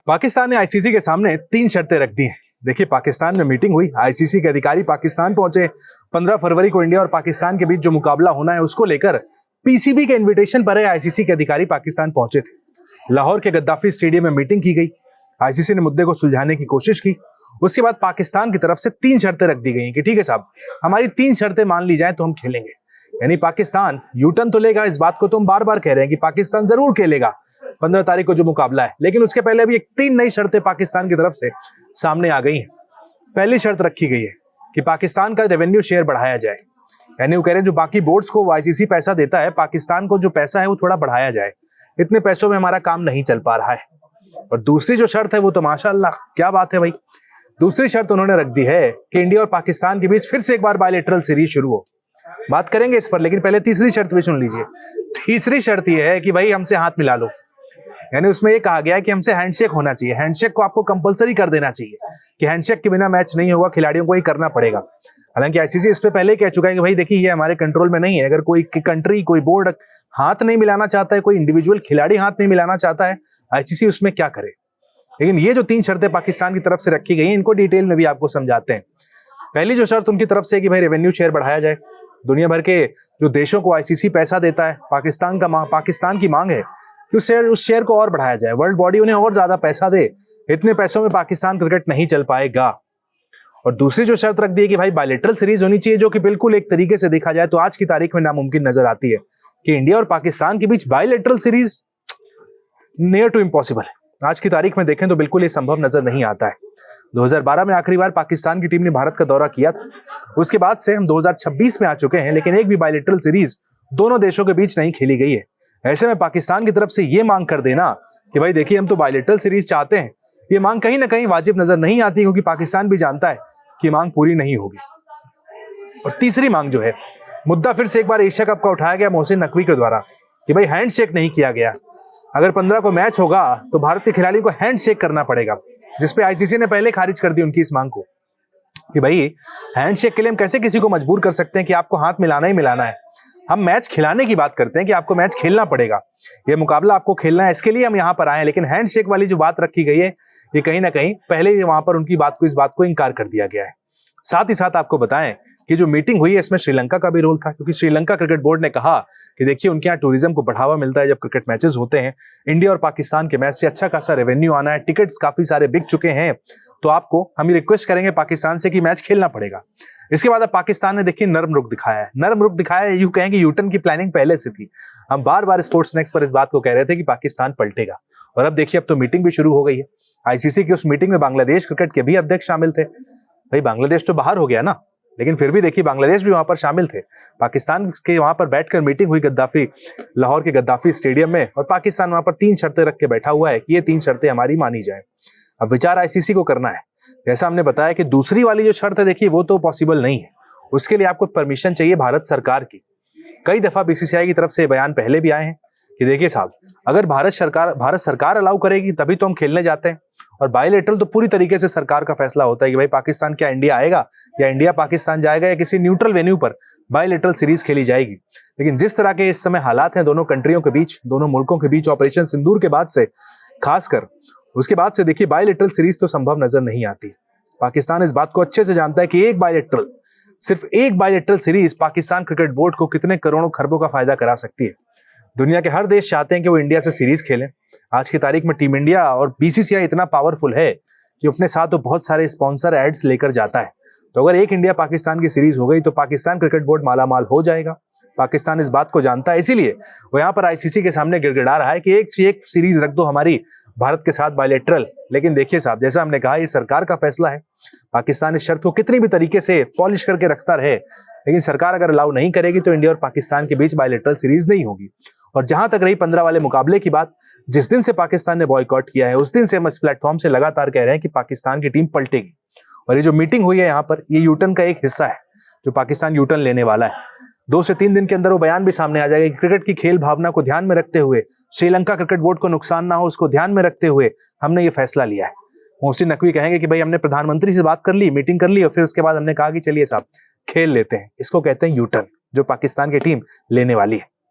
पाकिस्तान ने आईसीसी के सामने 3 शर्तें रख दी हैं। देखिए, पाकिस्तान में मीटिंग हुई, आईसीसी के अधिकारी पाकिस्तान पहुंचे। 15 फरवरी को इंडिया और पाकिस्तान के बीच जो मुकाबला होना है उसको लेकर पीसीबी के इन्विटेशन पर आईसीसी के अधिकारी पाकिस्तान पहुंचे थे। लाहौर के गद्दाफी स्टेडियम में मीटिंग की गई। आईसीसी ने मुद्दे को सुलझाने की कोशिश की। उसके बाद पाकिस्तान की तरफ से 3 शर्तें रख दी गई कि ठीक है साहब, हमारी 3 शर्तें मान ली जाए तो हम खेलेंगे। यानी पाकिस्तान यूटर्न तो लेगा, इस बात को तो हम बार बार कह रहे हैं कि पाकिस्तान जरूर खेलेगा 15 तारीख को जो मुकाबला है, लेकिन उसके पहले अभी 3 नई शर्तें पाकिस्तान की तरफ से सामने आ गई हैं। पहली शर्त रखी गई है कि पाकिस्तान का रेवेन्यू शेयर बढ़ाया जाए। यानी वो कह रहे हैं जो बाकी बोर्ड्स को आईसीसी पैसा देता है, पाकिस्तान को जो पैसा है वो थोड़ा बढ़ाया जाए। इतने पैसों में हमारा काम नहीं चल पा रहा है। और दूसरी जो शर्त है वो तो माशाअल्लाह क्या बात है भाई, दूसरी शर्त उन्होंने रख दी है कि इंडिया और पाकिस्तान के बीच फिर से एक बार बायलैटरल सीरीज शुरू हो। बात करेंगे इस पर, लेकिन पहले तीसरी शर्त भी सुन लीजिए। तीसरी शर्त यह है कि भाई हमसे हाथ मिला लो। यानी उसमें यह कहा गया है कि हमसे हैंडशेक होना चाहिए। हैंडशेक को आपको कंपलसरी कर देना चाहिए कि हैंडशेक के बिना मैच नहीं होगा, खिलाड़ियों को ही करना पड़ेगा। हालांकि आईसीसी इस पे पहले ही कह चुका है कि भाई देखिए ये हमारे कंट्रोल में नहीं है। अगर कोई कंट्री, कोई बोर्ड हाथ नहीं मिलाना चाहता है, कोई इंडिविजुअल खिलाड़ी हाथ नहीं मिलाना चाहता है, आईसीसी उसमें क्या करे। लेकिन ये जो 3 शर्तें पाकिस्तान की तरफ से रखी गई हैं, इनको डिटेल में भी आपको समझाते हैं। पहली जो शर्त उनकी तरफ से है कि भाई रेवेन्यू शेयर बढ़ाया जाए। दुनिया भर के जो देशों को आईसीसी पैसा देता है, पाकिस्तान की मांग है कि उस शेयर को और बढ़ाया जाए। वर्ल्ड बॉडी उन्हें और ज्यादा पैसा दे। इतने पैसों में पाकिस्तान क्रिकेट नहीं चल पाएगा। और दूसरी जो शर्त रख दी है कि भाई बायलैटरल सीरीज होनी चाहिए, जो कि बिल्कुल एक तरीके से देखा जाए तो आज की तारीख में नामुमकिन नजर आती है कि इंडिया और पाकिस्तान के बीच bilateral series near to impossible है। आज की तारीख में देखें तो बिल्कुल ये संभव नजर नहीं आता है। 2012 में आखिरी बार पाकिस्तान की टीम ने भारत का दौरा किया था। उसके बाद से हम 2026 में आ चुके हैं, लेकिन एक भी बायलैटरल सीरीज दोनों देशों के बीच नहीं खेली गई है। ऐसे में पाकिस्तान की तरफ से ये मांग कर देना कि भाई देखिए हम तो बायलैटरल सीरीज चाहते हैं, ये मांग कहीं ना कहीं वाजिब नजर नहीं आती, क्योंकि पाकिस्तान भी जानता है कि मांग पूरी नहीं होगी। और तीसरी मांग जो है, मुद्दा फिर से एक बार एशिया कप का उठाया गया मोहसिन नकवी के द्वारा कि भाई हैंडशेक नहीं किया गया। अगर 15 को मैच होगा तो भारत के खिलाड़ी को हैंडशेक करना पड़ेगा, जिसपे आईसीसी ने पहले खारिज कर दी उनकी इस मांग को कि भाई हैंडशेक के लिए हम कैसे किसी को मजबूर कर सकते हैं कि आपको हाथ मिलाना ही मिलाना है। हम मैच खिलाने की बात करते हैं कि आपको मैच खेलना पड़ेगा, ये मुकाबला आपको खेलना है, इसके लिए हम यहां पर आए हैं। लेकिन हैंडशेक वाली जो बात रखी गई है, ये कहीं ना कहीं पहले ही वहां पर उनकी इस बात को इंकार कर दिया गया है। साथ ही साथ आपको बताएं कि जो मीटिंग हुई है इसमें श्रीलंका का भी रोल था, क्योंकि श्रीलंका क्रिकेट बोर्ड ने कहा कि देखिए उनके यहाँ टूरिज्म को बढ़ावा मिलता है जब क्रिकेट मैचेस होते हैं। इंडिया और पाकिस्तान के मैच से अच्छा खासा रेवेन्यू आना है, टिकट्स काफी सारे बिक चुके हैं, तो आपको हम ये रिक्वेस्ट करेंगे पाकिस्तान से कि मैच खेलना पड़ेगा। इसके बाद अब पाकिस्तान ने देखिए नर्म रुख दिखाया है। नर्म रुख दिखाया है, यूं कहें कि यूटर्न की प्लानिंग पहले से थी। हम बार बार स्पोर्ट्स नेक्स्ट पर इस बात को कह रहे थे कि पाकिस्तान पलटेगा, और अब देखिए अब तो मीटिंग भी शुरू हो गई है। आईसीसी की उस मीटिंग में बांग्लादेश क्रिकेट के भी अध्यक्ष शामिल थे। भाई बांग्लादेश तो बाहर हो गया ना, लेकिन फिर भी देखिए बांग्लादेश भी वहां पर शामिल थे। पाकिस्तान के वहां पर बैठकर मीटिंग हुई लाहौर के गद्दाफी स्टेडियम में, और पाकिस्तान वहां पर 3 शर्तें रख के बैठा हुआ है कि ये 3 शर्तें हमारी मानी जाए। अब विचार आईसीसी को करना है। जैसा हमने बताया कि दूसरी वाली जो शर्त है देखिए वो तो पॉसिबल नहीं है, उसके लिए आपको परमिशन चाहिए भारत सरकार की। कई दफा बीसीसीआई की तरफ से बयान पहले भी आए हैं कि देखिए साहब, अगर भारत सरकार अलाउ करेगी तभी तो हम खेलने जाते हैं। और बायलैटरल तो पूरी तरीके से सरकार का फैसला होता है कि भाई पाकिस्तान क्या इंडिया आएगा, या इंडिया पाकिस्तान जाएगा, या किसी न्यूट्रल वेन्यू पर बायलैटरल सीरीज खेली जाएगी। लेकिन जिस तरह के इस समय हालात हैं दोनों कंट्रियों के बीच, दोनों मुल्कों के बीच, ऑपरेशन सिंदूर के बाद से खासकर, उसके बाद से देखिए बायलैटरल सीरीज तो संभव नजर नहीं आती। पाकिस्तान इस बात को अच्छे से जानता है कि सिर्फ एक bilateral series Pakistan cricket board को कितने करोड़ों खरबों का फायदा करा सकती है। दुनिया के हर देश चाहते हैं कि वो इंडिया से सीरीज खेलें। आज की तारीख में टीम इंडिया और बीसीसीआई इतना पावरफुल है कि अपने साथ तो बहुत सारे स्पॉन्सर एड्स लेकर जाता है। तो अगर एक इंडिया पाकिस्तान की सीरीज हो गई तो पाकिस्तान क्रिकेट बोर्ड मालामाल हो जाएगा। पाकिस्तान इस बात को जानता है, इसीलिए वो यहाँ पर आईसीसी के सामने गिड़गिड़ा रहा है कि एक सीरीज रख दो हमारी भारत के साथ बायलैटरल। लेकिन देखिए साहब, जैसा हमने कहा ये सरकार का फैसला है। पाकिस्तान इस शर्त को कितनी भी तरीके से पॉलिश करके रखता रहे, लेकिन सरकार अगर अलाउ नहीं करेगी तो इंडिया और पाकिस्तान के बीच बायलैटरल सीरीज नहीं होगी। और जहां तक रही 15 वाले मुकाबले की बात, जिस दिन से पाकिस्तान ने बॉयकॉट किया है उस दिन से हम इस प्लेटफॉर्म से लगातार कह रहे हैं कि पाकिस्तान की टीम पलटेगी। और ये जो मीटिंग हुई है यहाँ पर, ये यूटर्न का एक हिस्सा है जो पाकिस्तान यूटर्न लेने वाला है। 2 से 3 दिन के अंदर वो बयान भी सामने आ जाएगा कि क्रिकेट की खेल भावना को ध्यान में रखते हुए, श्रीलंका क्रिकेट बोर्ड को नुकसान ना हो उसको ध्यान में रखते हुए हमने ये फैसला लिया है। मोहसिन नकवी कहेंगे कि भाई हमने प्रधानमंत्री से बात कर ली, मीटिंग कर ली, और फिर उसके बाद हमने कहा कि चलिए साहब खेल लेते हैं। इसको कहते हैं यूटर्न, जो पाकिस्तान की टीम लेने वाली है।